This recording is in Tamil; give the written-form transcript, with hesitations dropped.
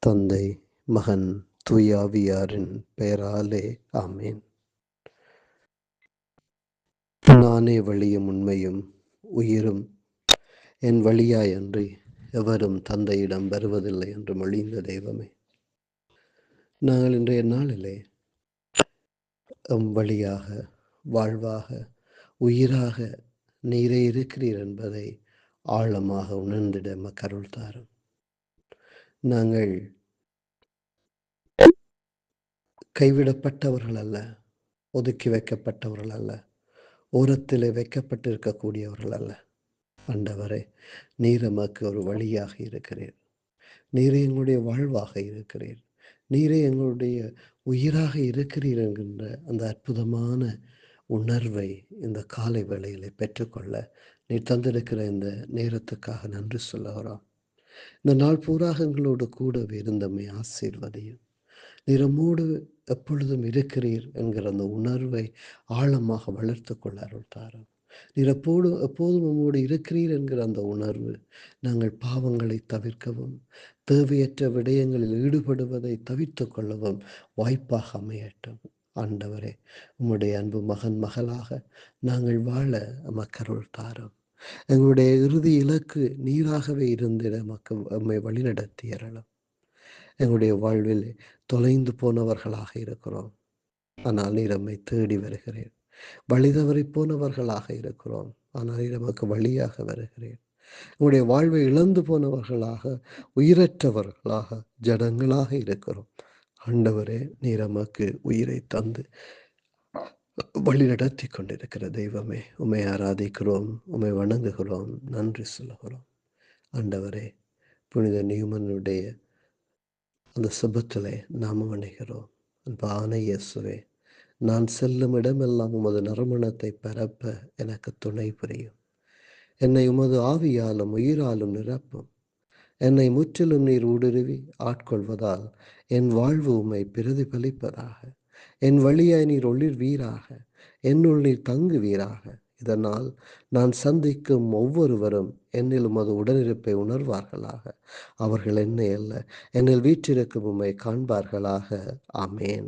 தந்தை, மகன், தூயாவியாரின் பெயராலே ஆமேன். நானே வழியும் உண்மையும் உயிரும், என் வழியாயன்றி எவரும் தந்தையிடம் வருவதில்லை என்று மொழிந்த தெய்வமே, நாங்கள் இன்றைய நாளிலே வழியாக, வாழ்வாக, உயிராக நீரே இருக்கிறீர் என்பதை ஆழமாக உணர்ந்திட மக்கருள் தாரும். நாங்கள் கைவிடப்பட்டவர்கள் அல்ல, ஒதுக்கி வைக்கப்பட்டவர்கள் அல்ல, ஓரத்திலே வைக்கப்பட்டிருக்கக்கூடியவர்கள் அல்ல. ஆண்டவரே, நீர் எமக்கு ஒரு வழியாக இருக்கிறீர். நீரே எங்களுடைய வாழ்வாக இருக்கிறீர். நீரே எங்களுடைய உயிராக இருக்கிறீர் என்கின்ற அந்த அற்புதமான உணர்வை இந்த காலை வேளையிலே பெற்றுக்கொள்ள நீர் தந்திருக்கிற இந்த நேரத்துக்காக நன்றி சொல்லுகிறோம். இந்த நாள் பூராக எங்களோடு கூடவே இருந்தமை ஆசீர்வதியும். நீரமோடு எப்பொழுதும் இருக்கிறீர் என்கிற அந்த உணர்வை ஆழமாக வளர்த்து கொள்ள அருள் தாரும். நீர் எப்போதும் நம்மோடு இருக்கிறீர் என்கிற அந்த உணர்வு நாங்கள் பாவங்களை தவிர்க்கவும், தேவையற்ற விடயங்களில் ஈடுபடுவதை தவிர்த்து கொள்ளவும் வாய்ப்பாக அமையட்டும். ஆண்டவரே, உம்முடைய அன்பு மகன் மகளாக நாங்கள் வாழ மக்கருள் தாரும். எங்களுடைய இறுதி இலக்கு நீராகவே இருந்திட நம்மை வழிநடத்தியறலாம். எங்களுடைய வாழ்வில் தொலைந்து போனவர்களாக இருக்கிறோம், ஆனால் நீர் நம்மை தேடி வருகிறேன். வழி தவறி போனவர்களாக இருக்கிறோம், ஆனால் நீர் நமக்கு வழியாக வருகிறேன். உங்களுடைய வாழ்வை இழந்து போனவர்களாக, உயிரற்றவர்களாக, ஜடங்களாக இருக்கிறோம். ஆண்டவரே, நீர் நமக்கு உயிரை தந்து வழி நடத்தி கொண்டிருக்கிற தெய்வமே, உம்மை ஆராதிக்கிறோம், உம்மை வணங்குகிறோம், நன்றி சொல்லுகிறோம். ஆண்டவரே, புனித நியூமனுடைய அந்த சுபத்திலே நாம வணங்குகிறோம். அன்பான இயேசுவே, நான் செல்லும் இடமெல்லாம் உமது நறுமணத்தை பரப்ப எனக்கு துணை புரியும். என்னை உமது ஆவியாலும் உயிராலும் நிரப்பும். என்னை முற்றிலும் நீர் ஊடுருவி ஆட்கொள்வதால் என் வாழ்வு உம்மை பிரதிபலிப்பதாக. என் வழியாய் நீர் ஒளிர்வீராக, என்னுள் நீர் தங்குவீராக. இதனால் நான் சந்திக்கும் ஒவ்வொருவரும் என்னில் உமது உடனிருப்பை உணர்வார்களாக. அவர்கள் என்னை அல்ல, என்னில் வீற்றிருக்கும் உம்மை காண்பார்களாக. ஆமேன்.